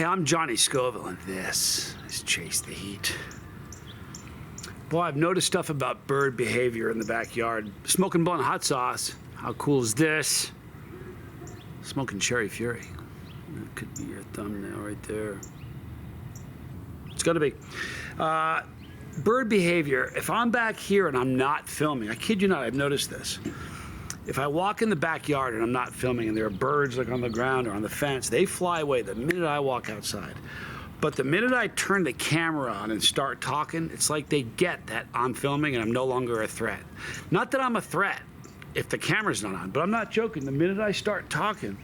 Hey, I'm Johnny Scoville, and this is Chase the Heat. Boy, I've noticed stuff about bird behavior in the backyard. Smok'n Blunt Hot Sauce. How cool is this? Smok'n Cherry Fury. That could be your thumbnail right there. It's gonna be. Bird behavior. If I'm back here and I'm not filming, I kid you not, I've noticed this. If I walk in the backyard and I'm not filming and there are birds like on the ground or on the fence, they fly away the minute I walk outside. But the minute I turn the camera on and start talking, it's like they get that I'm filming and I'm no longer a threat. Not that I'm a threat if the camera's not on, but I'm not joking. The minute I start talking,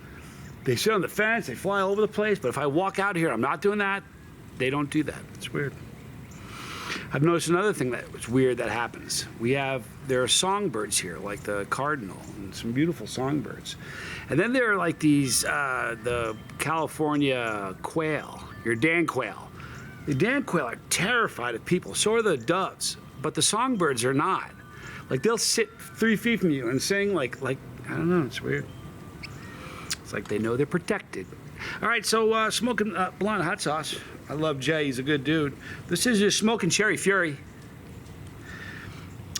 they sit on the fence, they fly all over the place, but if I walk out here and I'm not doing that, they don't do that. It's weird. I've noticed another thing that was weird that happens. There are songbirds here, like the cardinal, and some beautiful songbirds. And then there are like these, the California quail, your Dan quail. The Dan quail are terrified of people, so are the doves, but the songbirds are not. Like they'll sit 3 feet from you and sing like, I don't know, it's weird. It's like they know they're protected. All right, so Smok'n Blunt Hot Sauce. I love Jay, he's a good dude. This is your Smok'n Cherry Fury.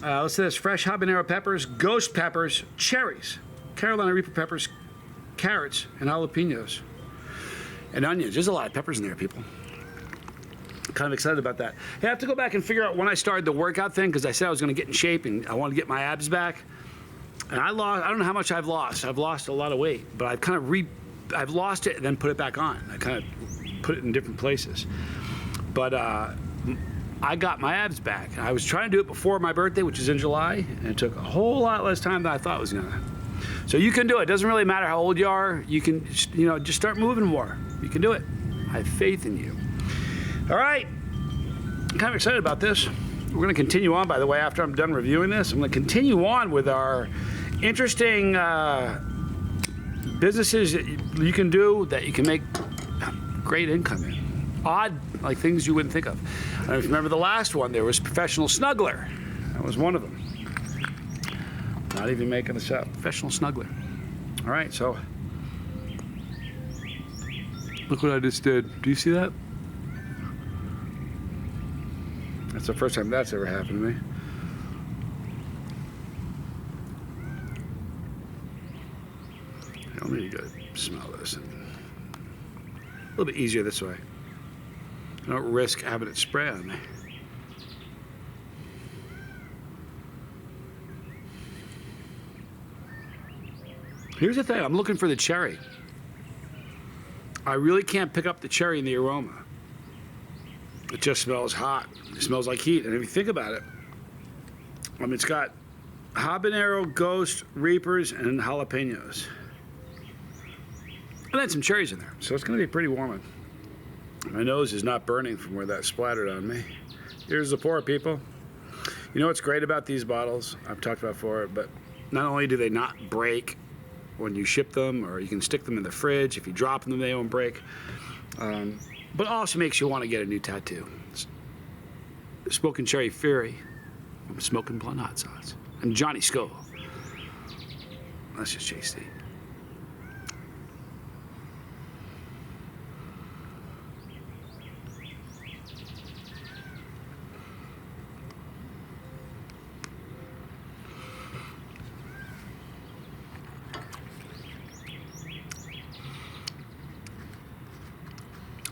Let's do this, fresh habanero peppers, ghost peppers, cherries, Carolina Reaper peppers, carrots, and jalapenos. And onions. There's a lot of peppers in there, people. Kind of excited about that. Hey, I have to go back and figure out when I started the workout thing, because I said I was going to get in shape and I wanted to get my abs back. And I don't know how much I've lost. I've lost a lot of weight, but I've lost it and then put it back on. I kind of put it in different places. But I got my abs back. I was trying to do it before my birthday, which is in July, and it took a whole lot less time than I thought it was gonna. So you can do it. It doesn't really matter how old you are. You can, just start moving more. You can do it. I have faith in you. All right. I'm kind of excited about this. We're gonna continue on, by the way, after I'm done reviewing this. I'm gonna continue on with our interesting businesses that you can do that you can make great income in. Odd, like things you wouldn't think of. I don't know if you remember the last one, there was professional snuggler. That was one of them. Not even making this up. Professional snuggler. All right, so look what I just did. Do you see that? That's the first time that's ever happened to me. Let me go smell this. A little bit easier this way. I don't risk having it spray on me. Here's the thing, I'm looking for the cherry. I really can't pick up the cherry in the aroma. It just smells hot. It smells like heat. And if you think about it, it's got habanero, ghost, reapers, and jalapenos. And then some cherries in there. So it's gonna be pretty warm. My nose is not burning from where that splattered on me. Here's the pour, people. You know what's great about these bottles? I've talked about before, but not only do they not break when you ship them, or you can stick them in the fridge. If you drop them, they won't break. But also makes you want to get a new tattoo. Smok'n Cherry Fury from Smok'n Blunt Hot Sauce. I'm Johnny Scoville. Let's just chase the heat.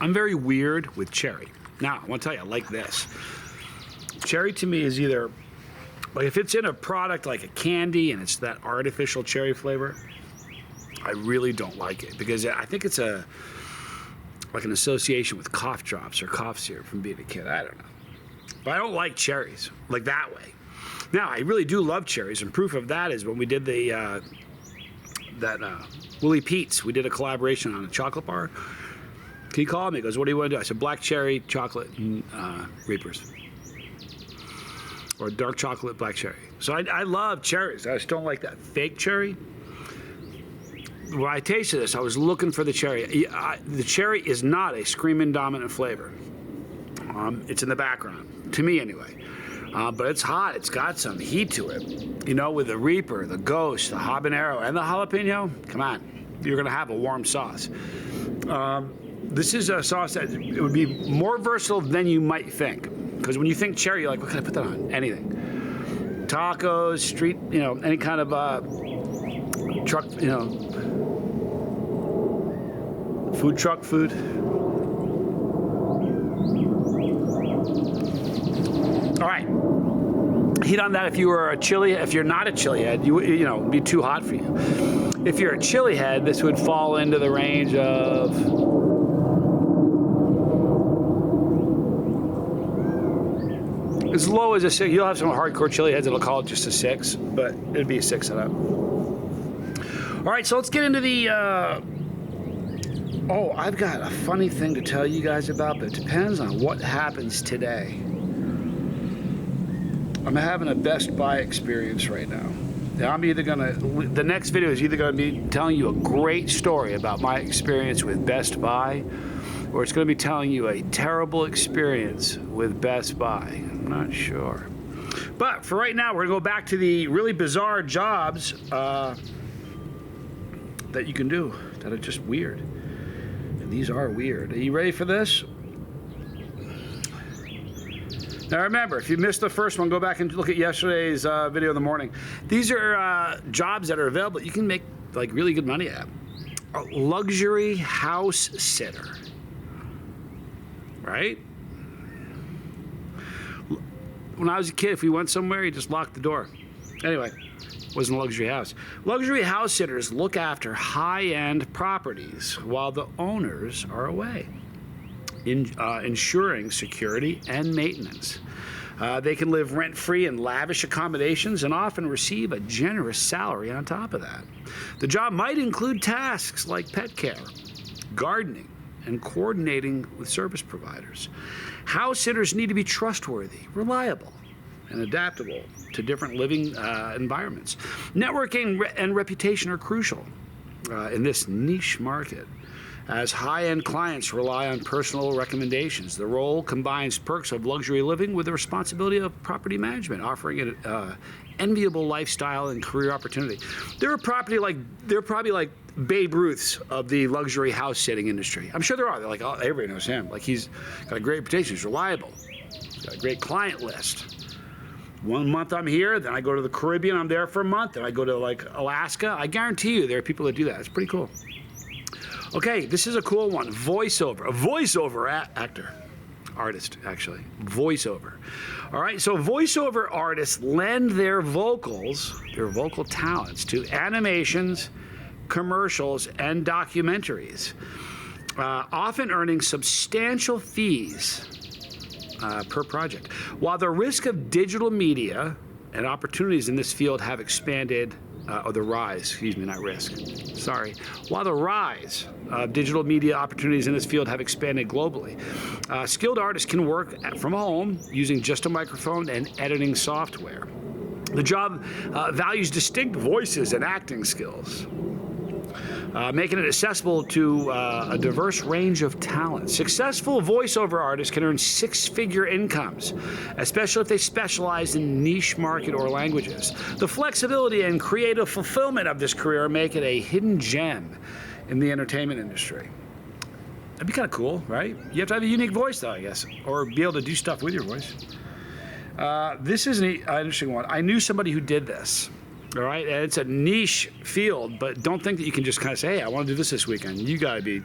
I'm very weird with cherry. Now, I want to tell you, I like this. Cherry to me is either, like if it's in a product like a candy and it's that artificial cherry flavor, I really don't like it because I think it's like an association with cough drops or cough syrup from being a kid. I don't know. But I don't like cherries like that way. Now, I really do love cherries, and proof of that is when we did the Willie Pete's, we did a collaboration on a chocolate bar. He called me, he goes, what do you want to do? I said, black cherry, chocolate, and Reapers. Or dark chocolate, black cherry. So I love cherries. I just don't like that fake cherry. When I tasted this, I was looking for the cherry. The cherry is not a screaming dominant flavor. It's in the background, to me anyway. But it's hot. It's got some heat to it. You know, with the Reaper, the Ghost, the habanero, and the jalapeno, come on. You're going to have a warm sauce. This is a sauce that it would be more versatile than you might think. Because when you think cherry, you're like, what can I put that on? Anything. Tacos, street, any kind of truck, food truck food. All right. Heat on that if you were if you're not a chili head, it'd be too hot for you. If you're a chili head, this would fall into the range of as low as a 6. You'll have some hardcore chili heads that'll call it just a 6, but it'd be a 6 and up. All right, so let's get into the. I've got a funny thing to tell you guys about, but it depends on what happens today. I'm having a Best Buy experience right now. The next video is either gonna be telling you a great story about my experience with Best Buy, or it's gonna be telling you a terrible experience with Best Buy. I'm not sure. But for right now, we're gonna go back to the really bizarre jobs that you can do that are just weird. And these are weird. Are you ready for this? Now remember, if you missed the first one, go back and look at yesterday's video in the morning. These are jobs that are available you can make like really good money at. A luxury house sitter, right? When I was a kid, if we went somewhere, you just locked the door. Anyway, it wasn't a luxury house. Luxury house sitters look after high-end properties while the owners are away, ensuring security and maintenance. They can live rent-free in lavish accommodations and often receive a generous salary on top of that. The job might include tasks like pet care, gardening, and coordinating with service providers. House sitters need to be trustworthy, reliable, and adaptable to different living environments. Networking and reputation are crucial in this niche market, as high-end clients rely on personal recommendations. The role combines perks of luxury living with the responsibility of property management, offering an enviable lifestyle and career opportunity. They're probably like Babe Ruths of the luxury house sitting industry. I'm sure there are. They're like, oh, everybody knows him. Like, he's got a great reputation. He's reliable. He's got a great client list. 1 month I'm here, then I go to the Caribbean. I'm there for a month, then I go to like Alaska. I guarantee you there are people that do that. It's pretty cool. Okay, this is a cool one. Voiceover. A voiceover actor. Artist, actually. Voiceover. All right, so voiceover artists lend their vocal talents to animations, commercials, and documentaries, often earning substantial fees per project. While the risk of digital media and opportunities in this field have expanded, While the rise of digital media opportunities in this field have expanded globally, skilled artists can work from home using just a microphone and editing software. The job values distinct voices and acting skills, making it accessible to a diverse range of talent. Successful voiceover artists can earn 6-figure incomes, especially if they specialize in niche market or languages. The flexibility and creative fulfillment of this career make it a hidden gem in the entertainment industry. That'd be kind of cool, right? You have to have a unique voice, though, I guess, or be able to do stuff with your voice. This is an interesting one. I knew somebody who did this. All right, and it's a niche field, but don't think that you can just kind of say, hey, I want to do this weekend. You got to be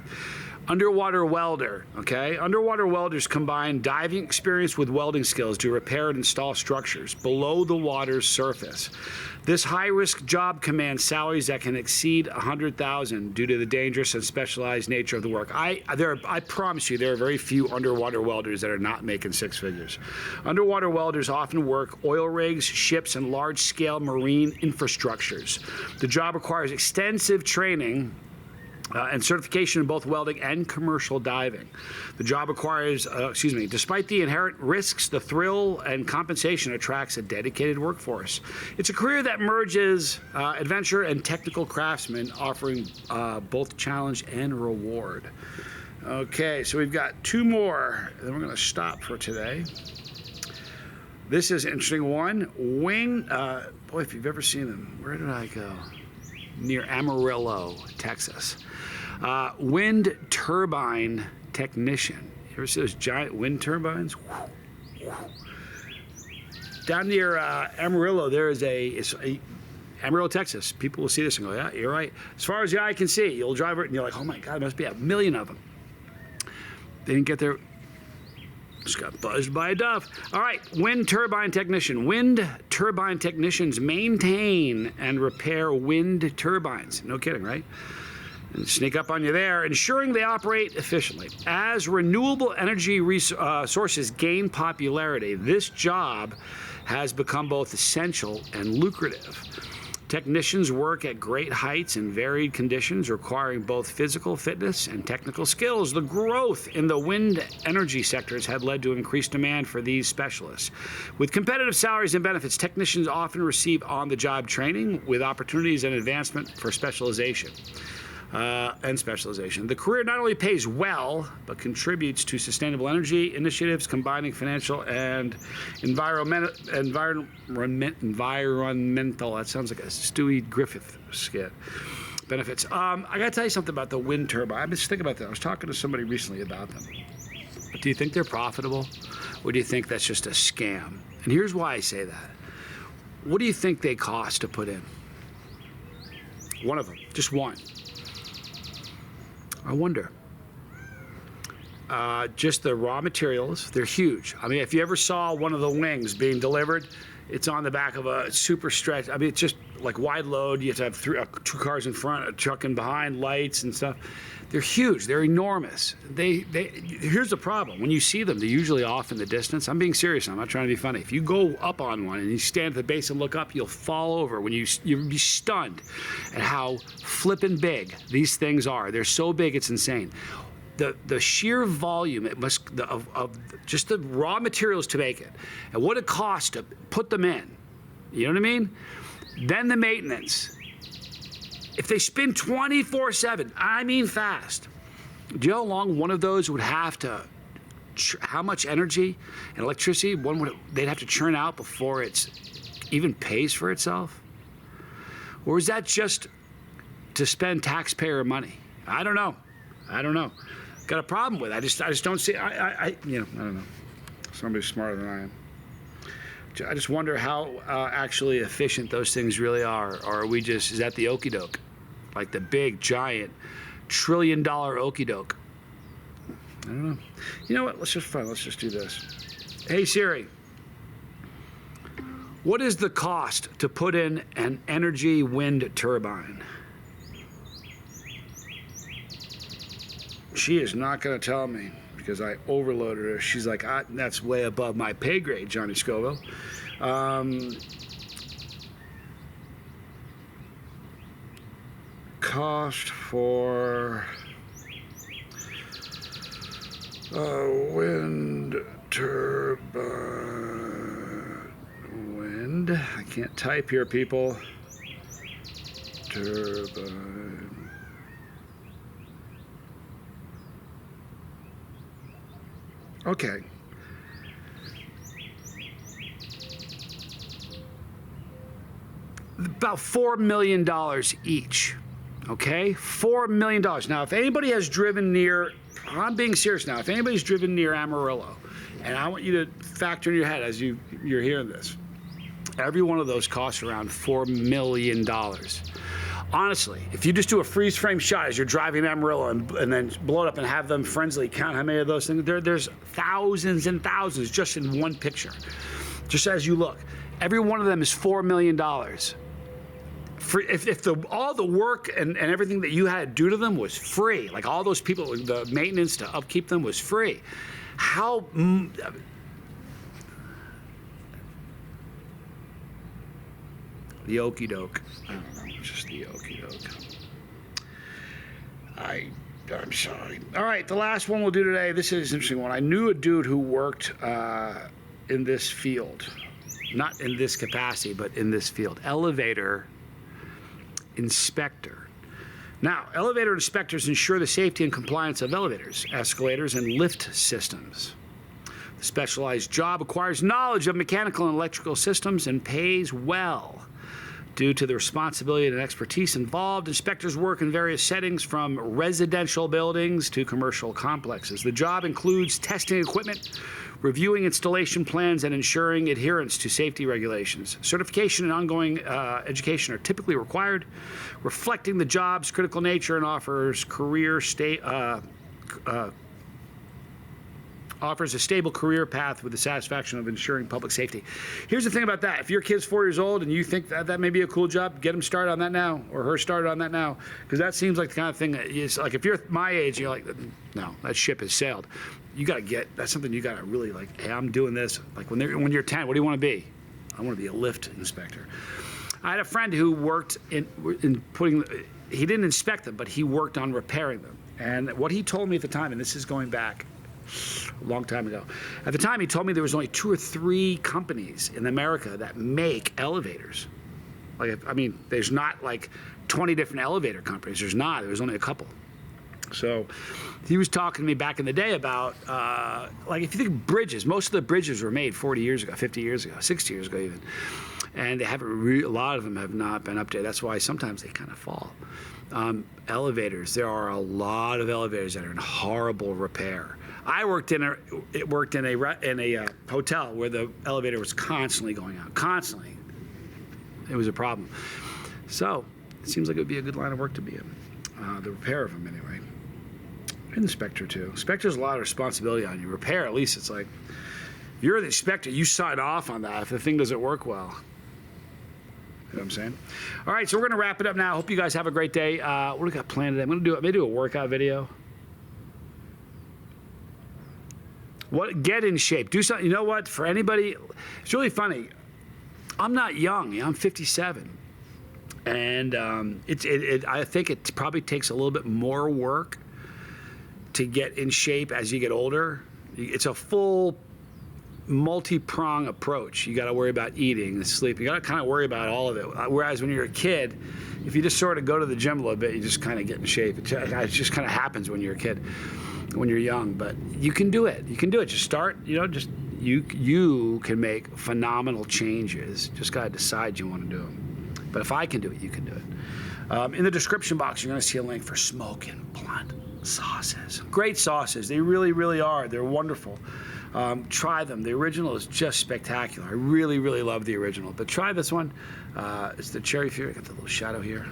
underwater welder, okay? Underwater welders combine diving experience with welding skills to repair and install structures below the water's surface. This high-risk job commands salaries that can exceed $100,000 due to the dangerous and specialized nature of the work. I promise you, there are very few underwater welders that are not making 6 figures. Underwater welders often work oil rigs, ships, and large-scale marine infrastructures. The job requires extensive training and certification in both welding and commercial diving. The job requires, despite the inherent risks, the thrill and compensation attracts a dedicated workforce. It's a career that merges adventure and technical craftsmen, offering both challenge and reward. Okay, so we've got 2 more, and then we're going to stop for today. This is an interesting one. Boy, if you've ever seen them, where did I go? Near Amarillo, Texas. Wind turbine technician. You ever see those giant wind turbines? Down near Amarillo, there is Amarillo, Texas. People will see this and go, yeah, you're right. As far as the eye can see, you'll drive it and you're like, oh my God, there must be 1 million of them. They didn't get there. Just got buzzed by a dove. All right, wind turbine technician. Wind turbine technicians maintain and repair wind turbines. No kidding, right? And sneak up on you there, ensuring they operate efficiently. As renewable energy sources gain popularity, this job has become both essential and lucrative. Technicians work at great heights in varied conditions, requiring both physical fitness and technical skills. The growth in the wind energy sectors had led to increased demand for these specialists. With competitive salaries and benefits, technicians often receive on-the-job training with opportunities and advancement for specialization. The career not only pays well, but contributes to sustainable energy initiatives, combining financial and environmental, that sounds like a Stewie Griffith skit, benefits. I gotta tell you something about the wind turbine. I've been thinking about that. I was talking to somebody recently about them. Do you think they're profitable? Or do you think that's just a scam? And here's why I say that. What do you think they cost to put in? One of them, just one. I wonder. Just the raw materials, they're huge. I mean, if you ever saw one of the wings being delivered, it's on the back of a super stretch. I mean, it's just like wide load. You have to have two cars in front, a truck in behind, lights and stuff. They're huge. They're enormous. Here's the problem. When you see them, they're usually off in the distance. I'm being serious. I'm not trying to be funny. If you go up on one and you stand at the base and look up, you'll fall over. You'll be stunned at how flippin' big these things are. They're so big, it's insane. The sheer volume of just the raw materials to make it, and what it costs to put them in. You know what I mean? Then the maintenance. If they spin 24/7, I mean fast. Do you know how long one of those would have to, how much energy and electricity they'd have to churn out before it's even pays for itself? Or is that just to spend taxpayer money? I don't know. Got a problem with it. I just don't see, I don't know. Somebody's smarter than I am. I just wonder how actually efficient those things really are. Or are we just, is that the okie doke? Like the big, giant, $1 trillion okie doke? I don't know. You know what? Let's just do this. Hey Siri, what is the cost to put in an energy wind turbine? She is not going to tell me because I overloaded her. She's like, that's way above my pay grade, Johnny Scoville. Cost for a wind turbine. Wind. I can't type here, people. Turbine. Okay. About $4 million each. Okay? $4 million. Now, if anybody has driven near, I'm being serious now, if anybody's driven near Amarillo, and I want you to factor in your head as you're hearing this, every one of those costs around $4 million. Honestly, if you just do a freeze frame shot as you're driving Amarillo and then blow it up and have them frenziedly count how many of those things, there's thousands and thousands just in one picture. Just as you look. Every one of them is $4 million. If all the work and everything that you had to do to them was free, like all those people, the maintenance to upkeep them was free, how... The okie doke. I don't know, just the okie doke. I'm sorry. All right, the last one we'll do today. This is an interesting one. I knew a dude who worked in this field. Not in this capacity, but in this field. Elevator inspector. Now, elevator inspectors ensure the safety and compliance of elevators, escalators, and lift systems. The specialized job requires knowledge of mechanical and electrical systems and pays well. Due to the responsibility and expertise involved, inspectors work in various settings from residential buildings to commercial complexes. The job includes testing equipment, reviewing installation plans, and ensuring adherence to safety regulations. Certification and ongoing education are typically required, reflecting the job's critical nature and offers offers a stable career path with the satisfaction of ensuring public safety. Here's the thing about that. If your kid's 4 years old and you think that may be a cool job, get him started on that now, or her started on that now, because that seems like the kind of thing that is, like, if you're my age, you're like, no, that ship has sailed. You got to that's something you got to really, like, hey, I'm doing this. Like, when you're 10, what do you want to be? I want to be a lift inspector. I had a friend who worked in putting, he didn't inspect them, but he worked on repairing them. And what he told me at the time, and this is going back a long time ago. At the time, he told me there was only 2 or 3 companies in America that make elevators. Like, I mean, there's not like 20 different elevator companies. There's not. There's only a couple. So he was talking to me back in the day about, like, if you think of bridges, most of the bridges were made 40 years ago, 50 years ago, 60 years ago even. And they haven't a lot of them have not been updated. That's why sometimes they kind of fall. Elevators, there are a lot of elevators that are in horrible repair. I worked in a hotel where the elevator was constantly going out, constantly. It was a problem. So it seems like it would be a good line of work to be in. The repair of them, anyway. And inspector too. Inspector's a lot of responsibility on you. Repair, at least it's like, you're the inspector. You sign off on that if the thing doesn't work well. You know what I'm saying? All right, so we're gonna wrap it up now. Hope you guys have a great day. What do we got planned today? I'm gonna do a workout video. Get in shape. Do something. You know what? For anybody, it's really funny. I'm not young. I'm 57, and I think it probably takes a little bit more work to get in shape as you get older. It's a full multi-prong approach. You got to worry about eating and sleep. You got to kind of worry about all of it. Whereas when you're a kid, if you just sort of go to the gym a little bit, you just kind of get in shape. It just kind of happens when you're a kid. When you're young, but you can do it. You can do it. Just start, you can make phenomenal changes. Just got to decide you want to do them. But if I can do it, you can do it. In the description box, you're going to see a link for Smok'n Blunt sauces. Great sauces. They really, really are. They're wonderful. Try them. The original is just spectacular. I really, really love the original. But try this one. It's the Cherry Fury. I got the little shadow here.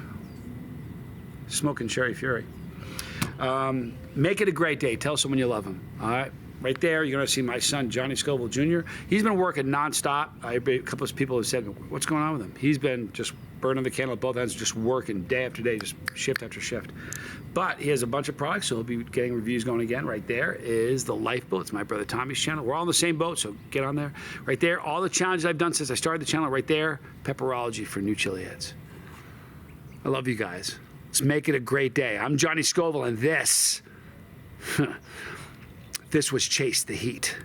Smok'n Cherry Fury. Make it a great day. Tell someone you love them. All right. Right there, you're going to see my son, Johnny Scoville Jr. He's been working nonstop. A couple of people have said, what's going on with him? He's been just burning the candle at both ends, just working day after day, just shift after shift. But he has a bunch of products, so he'll be getting reviews going again. Right there is the Lifeboat. It's my brother Tommy's channel. We're all on the same boat, so get on there. Right there, all the challenges I've done since I started the channel. Right there, Pepperology for new chili heads. I love you guys. Let's make it a great day. I'm Johnny Scoville, and this was Chase the Heat.